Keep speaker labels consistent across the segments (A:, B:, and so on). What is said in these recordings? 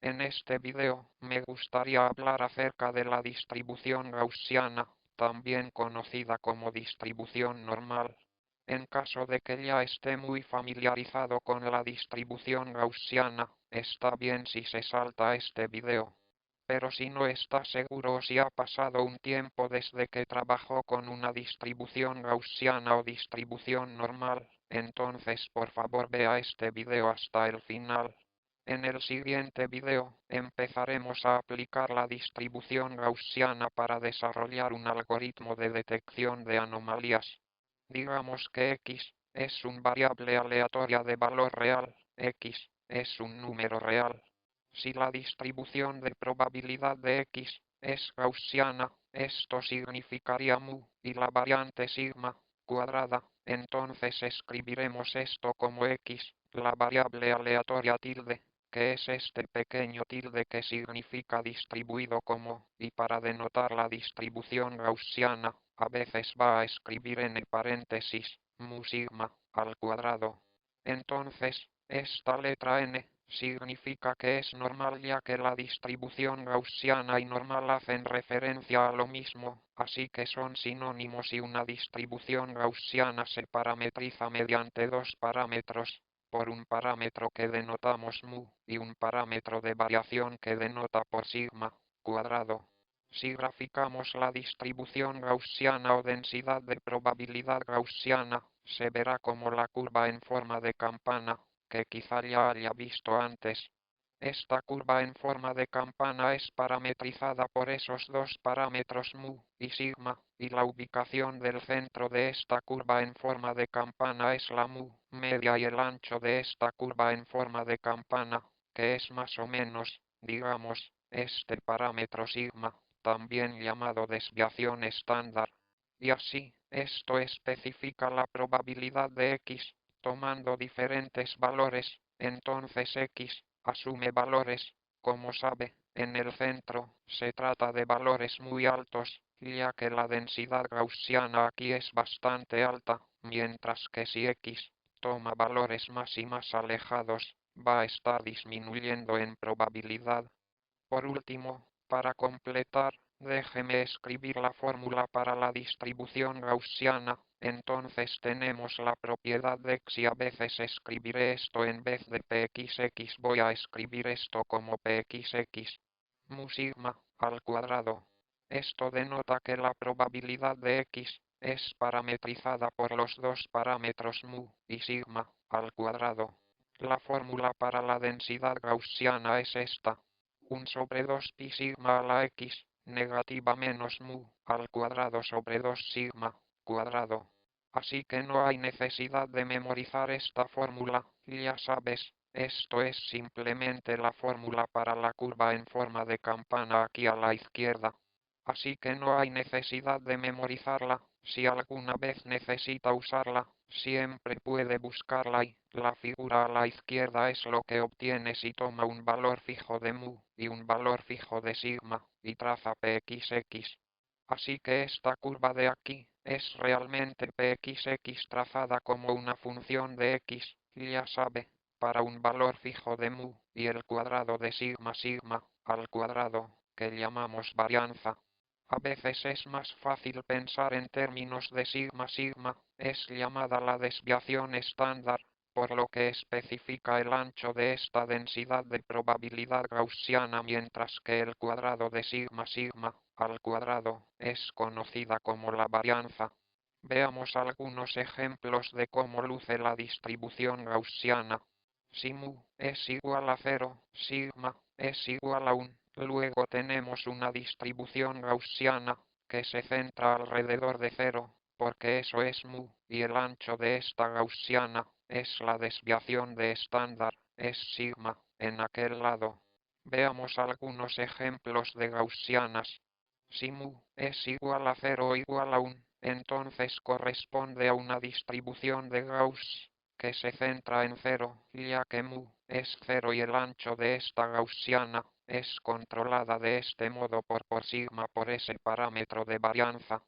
A: En este video, me gustaría hablar acerca de la distribución gaussiana, también conocida como distribución normal. En caso de que ya esté muy familiarizado con la distribución gaussiana, está bien si se salta este video. Pero si no está seguro o si ha pasado un tiempo desde que trabajó con una distribución gaussiana o distribución normal, entonces por favor vea este video hasta el final. En el siguiente video, empezaremos a aplicar la distribución gaussiana para desarrollar un algoritmo de detección de anomalías. Digamos que x es un variable aleatoria de valor real, x es un número real. Si la distribución de probabilidad de x es gaussiana, esto significaría mu y la variante sigma cuadrada, entonces escribiremos esto como x, la variable aleatoria tilde, que es este pequeño tilde que significa distribuido como, y para denotar la distribución gaussiana, a veces va a escribir n paréntesis, mu sigma, al cuadrado. Entonces, esta letra n significa que es normal ya que la distribución gaussiana y normal hacen referencia a lo mismo, así que son sinónimos y una distribución gaussiana se parametriza mediante dos parámetros, por un parámetro que denotamos mu y un parámetro de variación que denota por sigma cuadrado. Si graficamos la distribución gaussiana o densidad de probabilidad gaussiana, se verá como la curva en forma de campana, que quizá ya haya visto antes. Esta curva en forma de campana es parametrizada por esos dos parámetros mu y sigma, y la ubicación del centro de esta curva en forma de campana es la mu media y el ancho de esta curva en forma de campana, que es más o menos, digamos, este parámetro sigma, también llamado desviación estándar. Y así, esto especifica la probabilidad de x, tomando diferentes valores, entonces x asume valores, como sabe, en el centro, se trata de valores muy altos, ya que la densidad gaussiana aquí es bastante alta, mientras que si x toma valores más y más alejados, va a estar disminuyendo en probabilidad. Por último, para completar, déjeme escribir la fórmula para la distribución gaussiana, entonces tenemos la propiedad de x y a veces escribiré esto en vez de pxx voy a escribir esto como pxx, mu sigma, al cuadrado. Esto denota que la probabilidad de x es parametrizada por los dos parámetros mu y sigma, al cuadrado. La fórmula para la densidad gaussiana es esta. 1 sobre 2 pi sigma a la x, negativa menos mu, al cuadrado sobre 2 sigma, cuadrado. Así que no hay necesidad de memorizar esta fórmula, ya sabes, esto es simplemente la fórmula para la curva en forma de campana aquí a la izquierda. Así que no hay necesidad de memorizarla, si alguna vez necesita usarla, siempre puede buscarla y la figura a la izquierda es lo que obtiene si toma un valor fijo de mu y un valor fijo de sigma y traza pxx. Así que esta curva de aquí es realmente pxx trazada como una función de x, ya sabe, para un valor fijo de mu y el cuadrado de sigma sigma al cuadrado, que llamamos varianza. A veces es más fácil pensar en términos de sigma sigma, es llamada la desviación estándar, por lo que especifica el ancho de esta densidad de probabilidad gaussiana mientras que el cuadrado de sigma sigma al cuadrado es conocida como la varianza. Veamos algunos ejemplos de cómo luce la distribución gaussiana. Si mu es igual a 0, sigma es igual a 1. Luego tenemos una distribución gaussiana, que se centra alrededor de 0, porque eso es mu, y el ancho de esta gaussiana es la desviación de estándar, es sigma, en aquel lado. Veamos algunos ejemplos de gaussianas. Si mu es igual a 0 o igual a 1, entonces corresponde a una distribución de Gauss, que se centra en 0, ya que mu es 0 y el ancho de esta gaussiana es controlada de este modo por sigma por ese parámetro de varianza.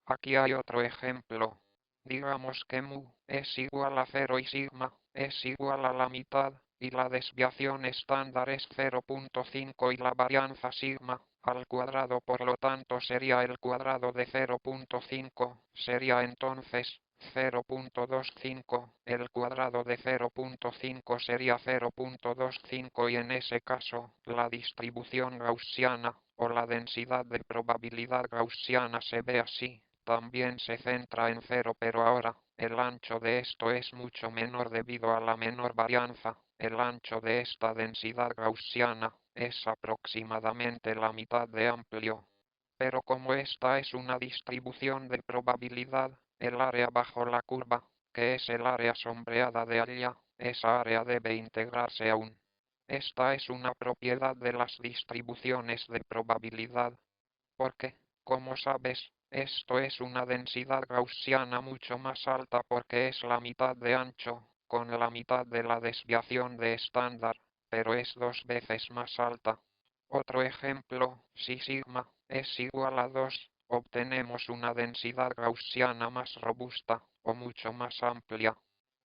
A: Aquí hay otro ejemplo. Digamos que mu es igual a 0 y sigma es igual a la mitad, y la desviación estándar es 0.5 y la varianza sigma al cuadrado, por lo tanto sería el cuadrado de 0.5, sería entonces 0.25, el cuadrado de 0.5 sería 0.25 y en ese caso la distribución gaussiana o la densidad de probabilidad gaussiana se ve así. También se centra en 0, pero ahora el ancho de esto es mucho menor debido a la menor varianza. El ancho de esta densidad gaussiana es aproximadamente la mitad de amplio. Pero como esta es una distribución de probabilidad, el área bajo la curva, que es el área sombreada de allá, esa área debe integrarse aún. Esta es una propiedad de las distribuciones de probabilidad, porque, como sabes, esto es una densidad gaussiana mucho más alta porque es la mitad de ancho, con la mitad de la desviación de estándar, pero es 2 veces más alta. Otro ejemplo, si sigma es igual a 2, obtenemos una densidad gaussiana más robusta, o mucho más amplia.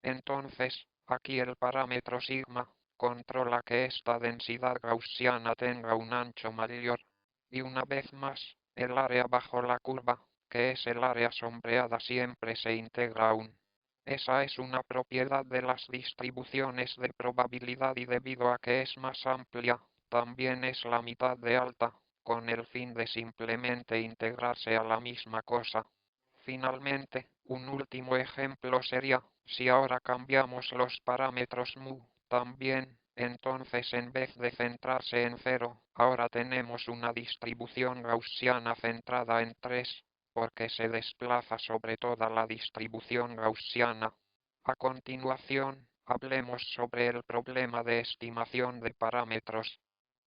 A: Entonces, aquí el parámetro sigma controla que esta densidad gaussiana tenga un ancho mayor. Y una vez más, el área bajo la curva, que es el área sombreada, siempre se integra aún. Esa es una propiedad de las distribuciones de probabilidad y debido a que es más amplia, también es la mitad de alta, con el fin de simplemente integrarse a la misma cosa. Finalmente, un último ejemplo sería, si ahora cambiamos los parámetros mu, también, entonces en vez de centrarse en 0, ahora tenemos una distribución gaussiana centrada en 3, porque se desplaza sobre toda la distribución gaussiana. A continuación, hablemos sobre el problema de estimación de parámetros.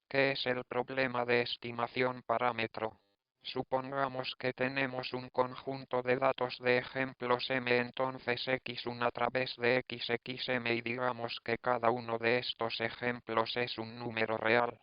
A: ¿Qué es el problema de estimación parámetro? Supongamos que tenemos un conjunto de datos de ejemplos m, entonces x1 a través de xm y digamos que cada uno de estos ejemplos es un número real.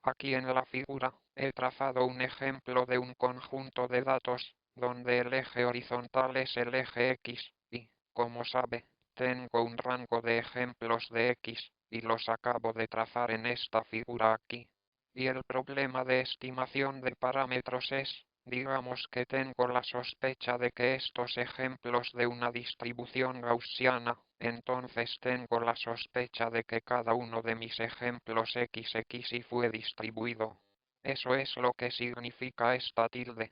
A: Aquí en la figura he trazado un ejemplo de un conjunto de datos donde el eje horizontal es el eje x y, como sabe, tengo un rango de ejemplos de x y los acabo de trazar en esta figura aquí. Y el problema de estimación de parámetros es, digamos que tengo la sospecha de que estos ejemplos de una distribución gaussiana, entonces tengo la sospecha de que cada uno de mis ejemplos xy fue distribuido. Eso es lo que significa esta tilde.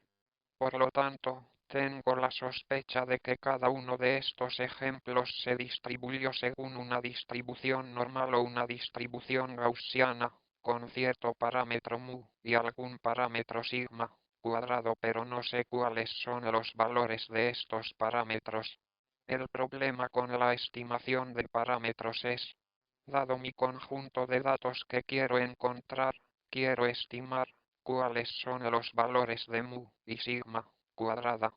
A: Por lo tanto, tengo la sospecha de que cada uno de estos ejemplos se distribuyó según una distribución normal o una distribución gaussiana, con cierto parámetro mu y algún parámetro sigma cuadrado, pero no sé cuáles son los valores de estos parámetros. El problema con la estimación de parámetros es, dado mi conjunto de datos que quiero encontrar, quiero estimar cuáles son los valores de mu y sigma cuadrada.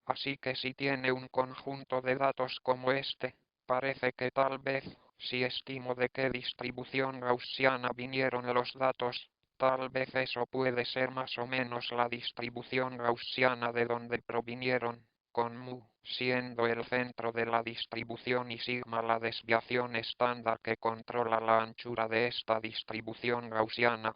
A: Así que si tiene un conjunto de datos como este, parece que tal vez, si estimo de qué distribución gaussiana vinieron los datos, tal vez eso puede ser más o menos la distribución gaussiana de donde provinieron, con mu siendo el centro de la distribución y sigma la desviación estándar que controla la anchura de esta distribución gaussiana.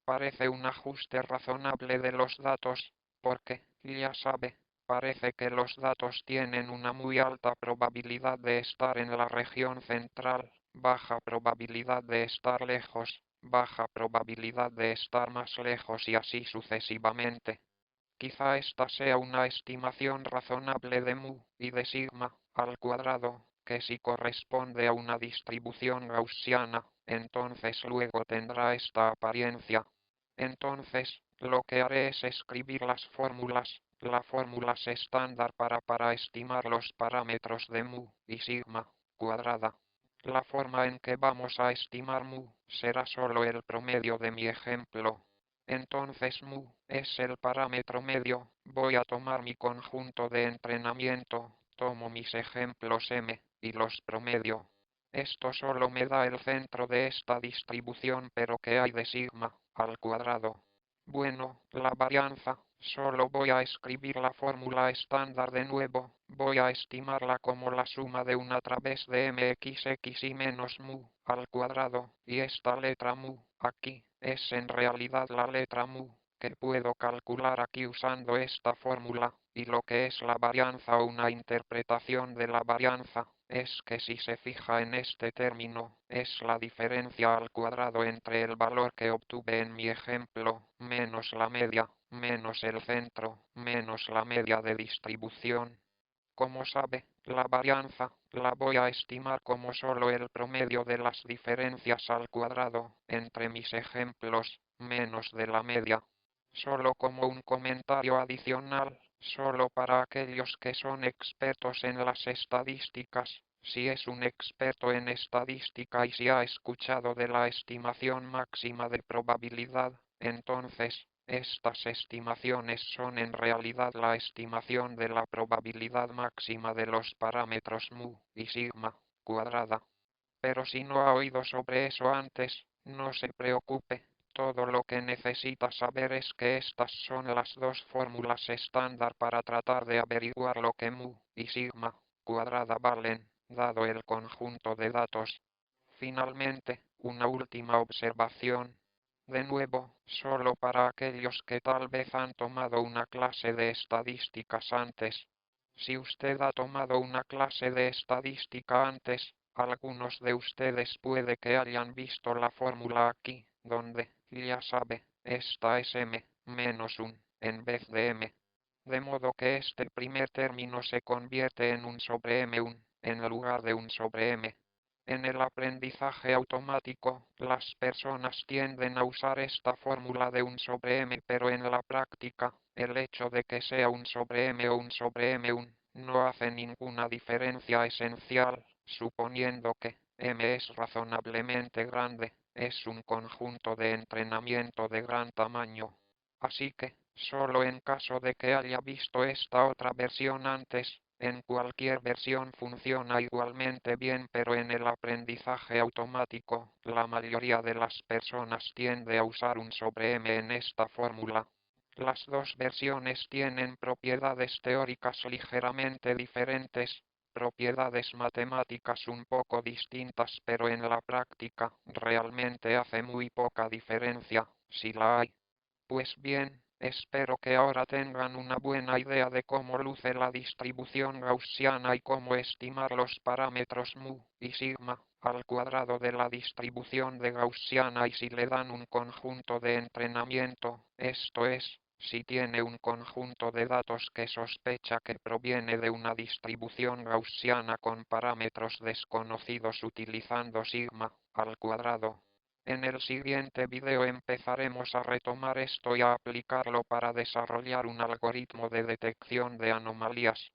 A: Parece un ajuste razonable de los datos, porque, ya sabe, parece que los datos tienen una muy alta probabilidad de estar en la región central, baja probabilidad de estar lejos, baja probabilidad de estar más lejos y así sucesivamente. Quizá esta sea una estimación razonable de mu y de sigma al cuadrado, que si corresponde a una distribución gaussiana, entonces luego tendrá esta apariencia. Entonces, lo que haré es escribir las fórmulas estándar para estimar los parámetros de mu y sigma cuadrada. La forma en que vamos a estimar mu será solo el promedio de mi ejemplo. Entonces mu es el parámetro medio, voy a tomar mi conjunto de entrenamiento, tomo mis ejemplos m, y los promedio. Esto solo me da el centro de esta distribución, pero ¿qué hay de sigma al cuadrado? Bueno, la varianza, solo voy a escribir la fórmula estándar de nuevo, voy a estimarla como la suma de 1 a través de mxx y menos mu, al cuadrado, y esta letra mu, aquí, es en realidad la letra mu, que puedo calcular aquí usando esta fórmula, y lo que es la varianza o una interpretación de la varianza, es que si se fija en este término, es la diferencia al cuadrado entre el valor que obtuve en mi ejemplo, menos la media, menos el centro, menos la media de distribución. Como sabe, la varianza la voy a estimar como solo el promedio de las diferencias al cuadrado entre mis ejemplos, menos de la media. Solo como un comentario adicional, solo para aquellos que son expertos en las estadísticas. Si es un experto en estadística y si ha escuchado de la estimación máxima de probabilidad, entonces, estas estimaciones son en realidad la estimación de la probabilidad máxima de los parámetros mu y sigma cuadrada. Pero si no ha oído sobre eso antes, no se preocupe. Todo lo que necesita saber es que estas son las dos fórmulas estándar para tratar de averiguar lo que mu y sigma cuadrada valen, dado el conjunto de datos. Finalmente, una última observación. De nuevo, solo para aquellos que tal vez han tomado una clase de estadísticas antes. Si usted ha tomado una clase de estadística antes, algunos de ustedes puede que hayan visto la fórmula aquí, donde, ya sabe, esta es m, menos 1, en vez de m. De modo que este primer término se convierte en 1 sobre m1, en lugar de 1 sobre m. En el aprendizaje automático, las personas tienden a usar esta fórmula de 1 sobre m, pero en la práctica, el hecho de que sea 1 sobre m o 1 sobre m1 no hace ninguna diferencia esencial, suponiendo que m es razonablemente grande, es un conjunto de entrenamiento de gran tamaño. Así que, solo en caso de que haya visto esta otra versión antes, en cualquier versión funciona igualmente bien, pero en el aprendizaje automático, la mayoría de las personas tiende a usar 1 sobre m en esta fórmula. Las dos versiones tienen propiedades teóricas ligeramente diferentes, propiedades matemáticas un poco distintas, pero en la práctica realmente hace muy poca diferencia, si la hay. Pues bien, espero que ahora tengan una buena idea de cómo luce la distribución gaussiana y cómo estimar los parámetros mu y sigma al cuadrado de la distribución de gaussiana y si le dan un conjunto de entrenamiento, esto es, si tiene un conjunto de datos que sospecha que proviene de una distribución gaussiana con parámetros desconocidos utilizando sigma al cuadrado. En el siguiente video empezaremos a retomar esto y a aplicarlo para desarrollar un algoritmo de detección de anomalías.